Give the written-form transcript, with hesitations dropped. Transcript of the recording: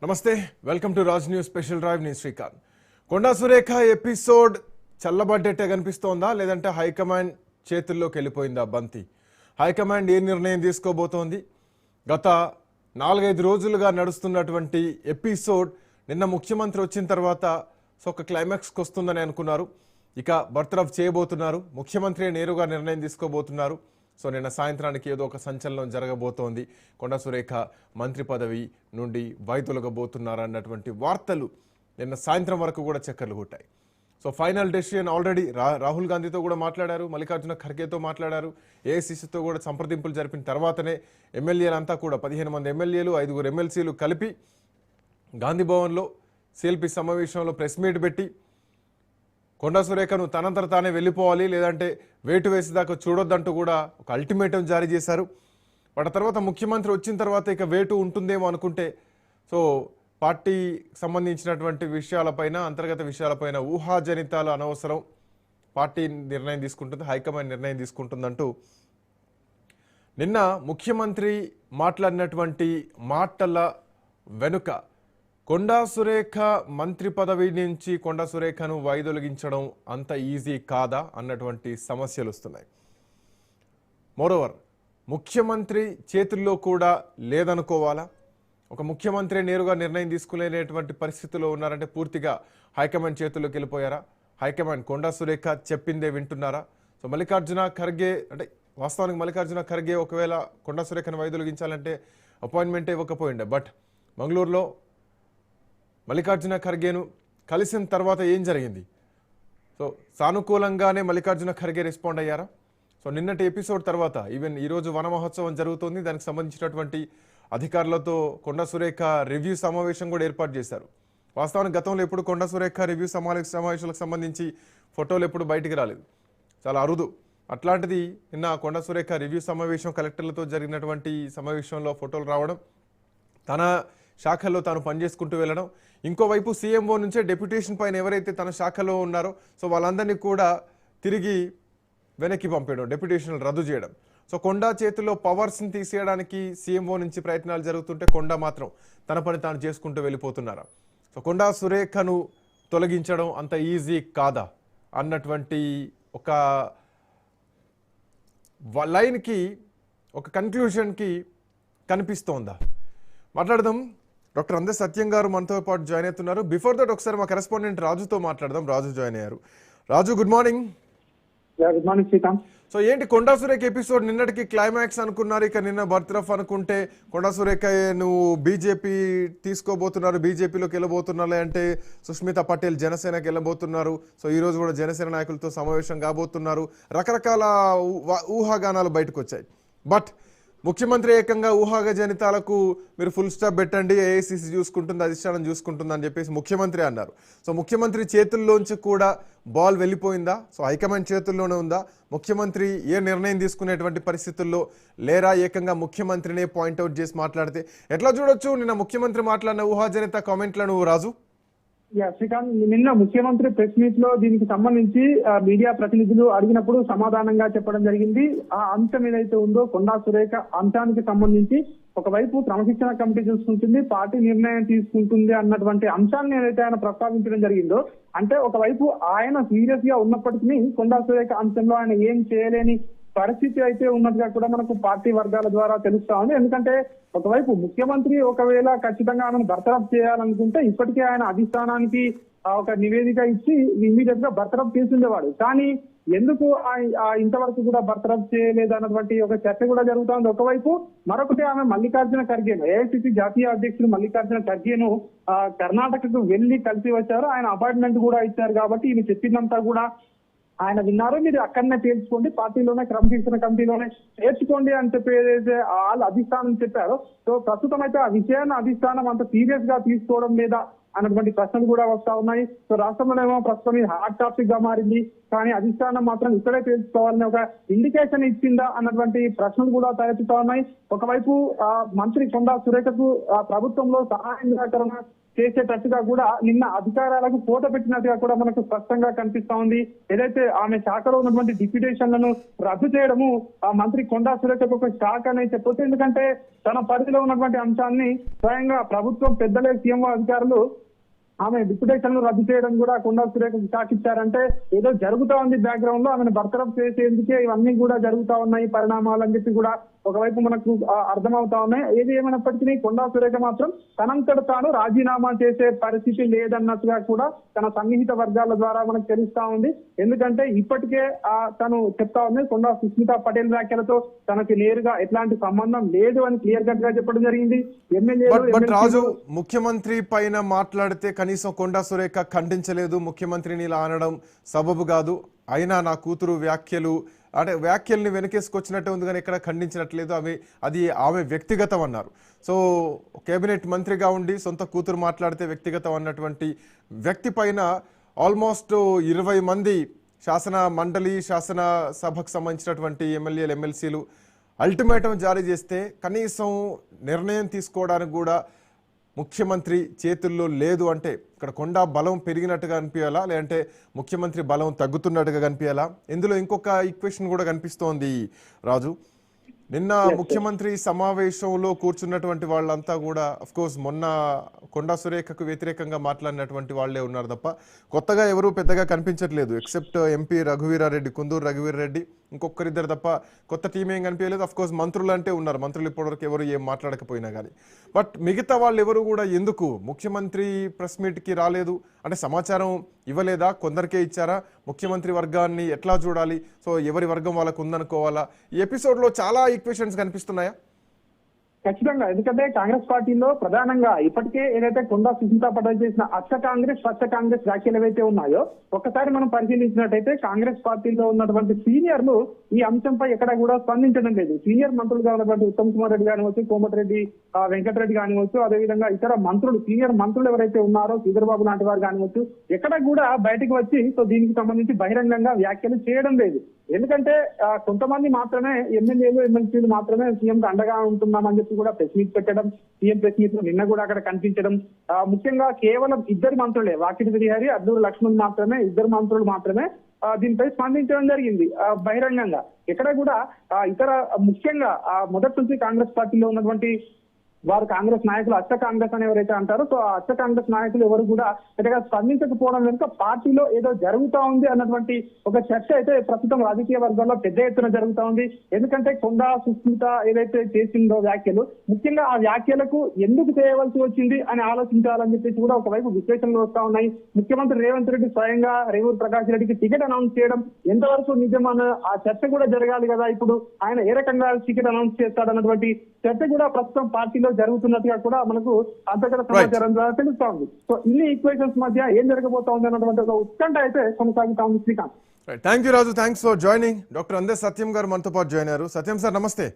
నమస్తే, welcome to Raj news special drive. నేను శ్రీకాంత్. కొండా Surekha episode చల్లబడ్డట్టే కనిపిస్తోందా, లేదంటే హైకమాండ్ చేతుల్లోకి వెళ్ళిపోయిందా బంతి? హైకమాండ్ ఏ నిర్ణయం తీసుకోబోతోంది? గత 4-5 రోజులుగా నడుస్తున్నటువంటి ఎపిసోడ్ నిన్న ముఖ్యమంత్రి వచ్చిన తర్వాత ఒక క్లైమాక్స్కి వస్తుందని అనుకున్నారు. ఇక బర్తరఫ్ చేయబోతున్నారు. ముఖ్యమంత్రి నేరుగా నిర్ణయం తీసుకోబోతున్నారు. సో నిన్న సాయంత్రానికి ఏదో ఒక సంచలనం జరగబోతోంది. కొండా సురేఖ మంత్రి పదవి నుండి వైదొలగబోతున్నారు అన్నటువంటి వార్తలు నిన్న సాయంత్రం వరకు కూడా చక్కర్లు కొట్టాయి. So final decision already Rahul గాంధీతో కూడా మాట్లాడారు, మల్లికార్జున ఖర్గేతో మాట్లాడారు, ఏఐసిసితో కూడా సంప్రదింపులు జరిపిన తర్వాతనే ఎమ్మెల్యేలంతా కూడా 15 మంది ఎమ్మెల్యేలు 5 ఎమ్మెల్సీలు కలిపి గాంధీ భవన్లో సిఎల్పి సమావేశంలో ప్రెస్ మీట్ పెట్టి కొండా సురేఖను తనంతట తానే వెళ్ళిపోవాలి, లేదంటే వేటు వేసేదాకా చూడొద్దంటూ కూడా ఒక అల్టిమేటం జారీ చేశారు. వాటి తర్వాత ముఖ్యమంత్రి వచ్చిన తర్వాత ఇక వేటు ఉంటుందేమో అనుకుంటే సో పార్టీ సంబంధించినటువంటి విషయాలపైన, అంతర్గత విషయాలపైన ఊహాజనితాలు అనవసరం, పార్టీ నిర్ణయం తీసుకుంటుంది, హైకమాండ్ నిర్ణయం తీసుకుంటుందంటూ నిన్న ముఖ్యమంత్రి మాట్లాడినటువంటి మాటల వెనుక కొండా సురేఖ మంత్రి పదవి నుంచి కొండా సురేఖను వైదొలగించడం అంత ఈజీ కాదా అన్నటువంటి సమస్యలు వస్తున్నాయి. మోరోవర్ ముఖ్యమంత్రి చేతుల్లో కూడా లేదనుకోవాలా? ఒక ముఖ్యమంత్రి నేరుగా నిర్ణయం తీసుకునేటువంటి పరిస్థితిలో ఉన్నారంటే పూర్తిగా హైకమాండ్ చేతుల్లోకి వెళ్ళిపోయారా? హైకమాండ్ కొండా సురేఖ చెప్పిందే వింటున్నారా? సో మల్లికార్జున ఖర్గే అంటే వాస్తవానికి మల్లికార్జున ఖర్గే ఒకవేళ కొండా సురేఖను వైదొలగించాలంటే అపాయింట్మెంటే ఇవ్వకపోయిండే. బట్ మంగళూరులో మల్లికార్జున ఖర్గేను కలిసిన తర్వాత ఏం జరిగింది? సో సానుకూలంగానే మల్లికార్జున ఖర్గే రెస్పాండ్ అయ్యారా? సో నిన్నటి ఎపిసోడ్ తర్వాత ఈవెన్ ఈరోజు వన మహోత్సవం జరుగుతుంది. దానికి సంబంధించినటువంటి అధికారులతో కొండా సురేఖ రివ్యూ సమావేశం కూడా ఏర్పాటు చేశారు. వాస్తవానికి గతంలో ఎప్పుడు కొండా సురేఖ రివ్యూ సమావేశాలకు సంబంధించి ఫోటోలు ఎప్పుడు బయటికి రాలేదు, చాలా అరుదు. అట్లాంటిది నిన్న కొండా సురేఖ రివ్యూ సమావేశం కలెక్టర్లతో జరిగినటువంటి సమావేశంలో ఫోటోలు రావడం, తన శాఖలో తాను పనిచేసుకుంటూ వెళ్ళడం, ఇంకోవైపు సీఎంఓ నుంచే డెప్యుటేషన్ పైన ఎవరైతే తన శాఖలో ఉన్నారో సో వాళ్ళందరినీ కూడా తిరిగి వెనక్కి పంపేయడం, డెప్యుటేషన్ రద్దు చేయడం. సో కొండా చేతిలో పవర్స్ని తీసేయడానికి సీఎంఓ నుంచి ప్రయత్నాలు జరుగుతుంటే కొండా మాత్రం తన పని తాను చేసుకుంటూ వెళ్ళిపోతున్నారా? సో కొండా సురేఖను తొలగించడం అంత ఈజీ కాదా అన్నటువంటి ఒక లైన్కి, ఒక కన్క్లూషన్కి కనిపిస్తోందా? మాట్లాడదాం. డాక్టర్ అందే సత్యం గారు మనతో పాటు జాయిన్ అవుతున్నారు. బిఫోర్ దట్ ఒకసారి మా కరెస్పాండెంట్ రాజుతో మాట్లాడదాం. రాజు జాయిన్ అయ్యారు. Raju, good morning. Good morning Srikanth. So ఏంటి కొండా సురేఖ ఎపిసోడ్ నిన్నటికి క్లైమాక్స్ అనుకున్నారు, ఇక నిన్న బర్తరఫ్ అనుకుంటే కొండా సురేఖ నువ్వు బీజేపీ తీసుకోబోతున్నారు, బీజేపీలోకి వెళ్ళబోతున్నారు, అంటే సుష్మితా పటేల్ జనసేనకి వెళ్ళబోతున్నారు. సో ఈరోజు కూడా జనసేన నాయకులతో సమావేశం కాబోతున్నారు. రకరకాల ఊహాగానాలు బయటకు వచ్చాయి. బట్ ముఖ్యమంత్రి ఏకంగా ఊహాజనితాలకు మీరు ఫుల్ స్టాప్ పెట్టండి, ఏఐసిసి చూసుకుంటుంది, అధిష్టానం చూసుకుంటుంది అని చెప్పేసి ముఖ్యమంత్రి అన్నారు. సో ముఖ్యమంత్రి చేతుల్లోంచి కూడా బాల్ వెళ్ళిపోయిందా? సో హైకమాండ్ చేతుల్లోనే ఉందా? ముఖ్యమంత్రి ఏ నిర్ణయం తీసుకునేటువంటి పరిస్థితుల్లో లేరా? ఏకంగా ముఖ్యమంత్రినే పాయింట్అవుట్ చేసి మాట్లాడితే ఎట్లా చూడొచ్చు నిన్న ముఖ్యమంత్రి మాట్లాడిన ఊహాజనిత కామెంట్లను? రాజు, శ్రీకాంత్, నిన్న ముఖ్యమంత్రి ప్రెస్ మీట్ లో దీనికి సంబంధించి మీడియా ప్రతినిధులు అడిగినప్పుడు సమాధానంగా చెప్పడం జరిగింది. ఆ అంశం ఏదైతే ఉందో కొండా సురేఖ అంశానికి సంబంధించి ఒకవైపు క్రమశిక్షణ కమిటీ చూసుకుంటుంది, పార్టీ నిర్ణయం తీసుకుంటుంది అన్నటువంటి అంశాన్ని ఏదైతే ఆయన ప్రస్తావించడం జరిగిందో, అంటే ఒకవైపు ఆయన సీరియస్ గా ఉన్నప్పటికీ కొండా సురేఖ అంశంలో ఆయన ఏం చేయలేని పరిస్థితి అయితే ఉన్నట్టుగా కూడా మనకు పార్టీ వర్గాల ద్వారా తెలుస్తా ఉంది. ఎందుకంటే ఒకవైపు ముఖ్యమంత్రి ఒకవేళ ఖచ్చితంగా ఆమెను బర్తరఫ్ చేయాలనుకుంటే ఇప్పటికే ఆయన అధిష్టానానికి ఒక నివేదిక ఇచ్చి ఇమీడియట్ గా బర్తరఫ్ చేసిండేవాడు. కానీ ఎందుకు ఇంతవరకు కూడా బర్తరఫ్ చేయలేదు అన్నటువంటి ఒక చర్చ కూడా జరుగుతోంది ఒకవైపు. మరొకటి ఆమె మల్లికార్జున ఖర్గేను, ఏఐసిసి జాతీయ అధ్యక్షుడు మల్లికార్జున ఖర్గేను కర్ణాటకకు వెళ్లి కలిసి వచ్చారు. ఆయన అపాయింట్మెంట్ కూడా ఇచ్చారు కాబట్టి ఈయన చెప్పిందంతా కూడా ఆయన విన్నారు. మీరు అక్కడనే తేల్చుకోండి, పార్టీలోనే క్రమశిక్షణ కమిటీలోనే చేర్చుకోండి అని చెప్పి ఏదైతే వాళ్ళు అధిష్టానం చెప్పారో, సో ప్రస్తుతం అయితే ఆ విషయాన్ని అధిష్టానం అంత సీరియస్ గా తీసుకోవడం లేదా అన్నటువంటి ప్రశ్నలు కూడా వస్తా ఉన్నాయి. సో రాష్ట్రంలోనేమో ప్రస్తుతం ఇది హాట్ టాపిక్ గా మారింది, కానీ అధిష్టానం మాత్రం ఇక్కడే తెలుసుకోవాలని ఒక ఇండికేషన్ ఇచ్చిందా అన్నటువంటి ప్రశ్నలు కూడా తలెత్తుతా ఉన్నాయి. ఒకవైపు మంత్రి కొండా సురేఖకు ప్రభుత్వంలో సహాయ నిరాకరణ చేసేటట్టుగా కూడా నిన్న అధికారాలకు ఫోటో పెట్టినట్టుగా కూడా మనకు స్పష్టంగా కనిపిస్తా ఉంది. ఏదైతే ఆమె శాఖలో ఉన్నటువంటి డిప్యూటేషన్లను రద్దు చేయడము ఆ మంత్రి కొండా సురేఖకు ఒక శాఖ అని చెప్పొచ్చు. ఎందుకంటే తన పరిధిలో ఉన్నటువంటి అంశాన్ని స్వయంగా ప్రభుత్వం పెద్దలే సీఎం అధికారులు ఆమె డిప్యూటేషన్లు రద్దు చేయడం కూడా కొండా సురేఖ విశాఖించారంటే ఏదో జరుగుతా ఉంది బ్యాక్గ్రౌండ్ లో, ఆమెను బర్తరఫ్ చేసేందుకే ఇవన్నీ కూడా జరుగుతా ఉన్నాయి పరిణామాలు అని చెప్పి కూడా ఒకవైపు మనకు అర్థమవుతా ఉన్నాయి. ఏది ఏమైనప్పటికీ కొండా సురేఖ మాత్రం తనంతట తాను రాజీనామా చేసే పరిస్థితి లేదన్నట్టుగా కూడా తన సన్నిహిత వర్గాల ద్వారా మనకు తెలుస్తా ఉంది. ఎందుకంటే ఇప్పటికే తను చెప్తా ఉంది కొండా సుస్మితా పటేల్ వ్యాఖ్యలతో తనకి నేరుగా ఎట్లాంటి సంబంధం లేదు అని క్లియర్ కట్ గా చెప్పడం జరిగింది. రాజు ముఖ్యమంత్రి పైన మాట్లాడితే కనీసం కొండా సురేఖ ఖండించలేదు, ముఖ్యమంత్రిని ఇలా అనడం సబబు కాదు, అయినా నా కూతురు వ్యాఖ్యలు అంటే వ్యాఖ్యల్ని వెనకేసుకొచ్చినట్టే ఉంది కానీ ఎక్కడ ఖండించినట్లేదు, అది ఆమె వ్యక్తిగతం అన్నారు. సో కేబినెట్ మంత్రిగా ఉండి సొంత కూతురు మాట్లాడితే వ్యక్తిగతం అన్నటువంటి వ్యక్తి పైన ఆల్మోస్ట్ 20 మంది శాసన మండలి శాసన సభకు సంబంధించినటువంటి ఎమ్మెల్యేలు ఎమ్మెల్సీలు అల్టిమేటం జారీ చేస్తే కనీసం నిర్ణయం తీసుకోవడానికి కూడా ముఖ్యమంత్రి చేతుల్లో లేదు అంటే ఇక్కడ కొండా బలం పెరిగినట్టుగా కనిపించాలా, లేదంటే ముఖ్యమంత్రి బలం తగ్గుతున్నట్టుగా కనిపించాలా? ఇందులో ఇంకొక ఈక్వేషన్ కూడా కనిపిస్తోంది రాజు. నిన్న ముఖ్యమంత్రి సమావేశంలో కూర్చున్నటువంటి వాళ్ళంతా కూడా అఫ్కోర్స్ మొన్న కొండా సురేఖకు వ్యతిరేకంగా మాట్లాడినటువంటి వాళ్లే ఉన్నారు తప్ప కొత్తగా ఎవరూ పెద్దగా కనిపించట్లేదు. ఎక్సెప్ట్ ఎంపీ రఘువీరారెడ్డి, కుందూరు రఘువీరారెడ్డి, ఇంకొకరిద్దరు తప్ప కొత్త టీం ఏం కనిపించలేదు. అఫ్కోర్స్ మంత్రులు అంటే ఉన్నారు, మంత్రులు ఇప్పటివరకు ఎవరు ఏం మాట్లాడకపోయినా కానీ. బట్ మిగతా వాళ్ళు ఎవరు కూడా ఎందుకు ముఖ్యమంత్రి ప్రెస్ మీట్కి రాలేదు అంటే సమాచారం ఇవ్వలేదా, కొందరికే ఇచ్చారా, ముఖ్యమంత్రి వర్గాన్ని ఎట్లా చూడాలి, సో ఎవరి వర్గం వాళ్ళకు ఉందనుకోవాలా? ఈ ఎపిసోడ్లో చాలా ఈక్వేషన్స్ కనిపిస్తున్నాయా? ఖచ్చితంగా, ఎందుకంటే కాంగ్రెస్ పార్టీలో ప్రధానంగా ఇప్పటికే ఏదైతే కొండా సుస్మితా పటేల్ చేసిన అచ్చ కాంగ్రెస్ స్వచ్ఛ కాంగ్రెస్ వ్యాఖ్యలు ఏవైతే ఉన్నాయో ఒక్కసారి మనం పరిశీలించినట్టయితే కాంగ్రెస్ పార్టీలో ఉన్నటువంటి సీనియర్లు ఈ అంశంపై ఎక్కడ కూడా స్పందించడం లేదు. సీనియర్ మంత్రులుగా ఉన్నటువంటి ఉత్తమ్ కుమార్ రెడ్డి కానివచ్చు, కోమటిరెడ్డి వెంకటరెడ్డి కానివచ్చు, అదేవిధంగా ఇతర మంత్రులు సీనియర్ మంత్రులు ఎవరైతే ఉన్నారో శ్రీధర్బాబు లాంటి వారు కానివచ్చు, ఎక్కడ కూడా బయటకు వచ్చి సో దీనికి సంబంధించి బహిరంగంగా వ్యాఖ్యలు చేయడం లేదు. ఎందుకంటే కొంతమంది మాత్రమే ఎమ్మెల్యేలు ఎమ్మెల్సీలు మాత్రమే సీఎం అండగా ఉంటున్నామని చెప్పి కూడా ప్రెస్ మీట్ పెట్టడం, సీఎం ప్రెస్ మీట్ లో నిన్న కూడా అక్కడ కనిపించడం, ముఖ్యంగా కేవలం ఇద్దరు మంత్రులే వాకిటి శ్రీహరి, అద్దూరు లక్ష్మణ్ మాత్రమే, ఇద్దరు మంత్రులు మాత్రమే దీనిపై స్పందించడం జరిగింది బహిరంగంగా. ఎక్కడ కూడా ఇతర ముఖ్యంగా మొదటి నుంచి కాంగ్రెస్ పార్టీలో ఉన్నటువంటి వారు కాంగ్రెస్ నాయకులు అచ్చ కాంగ్రెస్ అని ఎవరైతే అంటారో సో ఆ అచ్చ కాంగ్రెస్ నాయకులు ఎవరు కూడా పెద్దగా స్పందించకపోవడం వెనుక పార్టీలో ఏదో జరుగుతా ఉంది అన్నటువంటి ఒక చర్చ అయితే ప్రస్తుతం రాజకీయ వర్గాల్లో పెద్ద ఎత్తున జరుగుతా ఉంది. ఎందుకంటే కొండా సుస్మిత ఏదైతే చేసిందో వ్యాఖ్యలు, ముఖ్యంగా ఆ వ్యాఖ్యలకు ఎందుకు చేయవలసి వచ్చింది అని ఆలోచించాలని చెప్పేసి కూడా ఒకవైపు విశ్లేషణలు వస్తా ఉన్నాయి. ముఖ్యమంత్రి రేవంత్ రెడ్డి స్వయంగా రేవూరు ప్రకాష్ రెడ్డికి టికెట్ అనౌన్స్ చేయడం ఎంతవరకు నిజమన్న ఆ చర్చ కూడా జరగాలి కదా. ఇప్పుడు ఆయన ఏ రకంగా టికెట్ అనౌన్స్ చేస్తాడన్నటువంటి చర్చ కూడా ప్రస్తుతం పార్టీలో జరుగుతున్నట్టుగా కూడా మనకు అంతర్గత సమాచారం ద్వారా తెలుస్తా ఉంది. సో ఇన్ని ఈక్వేషన్స్ మధ్య ఏం జరగబోతా ఉంది అన్నటువంటి ఒక ఉత్కంఠ అయితే కొనసాగుతా ఉంది. Srikanth, thank you Raju, thanks for joining. Doctor అందే సత్యం గారు మనతో పాటు జాయిన్ అయ్యారు. సత్యం సార్ నమస్తే.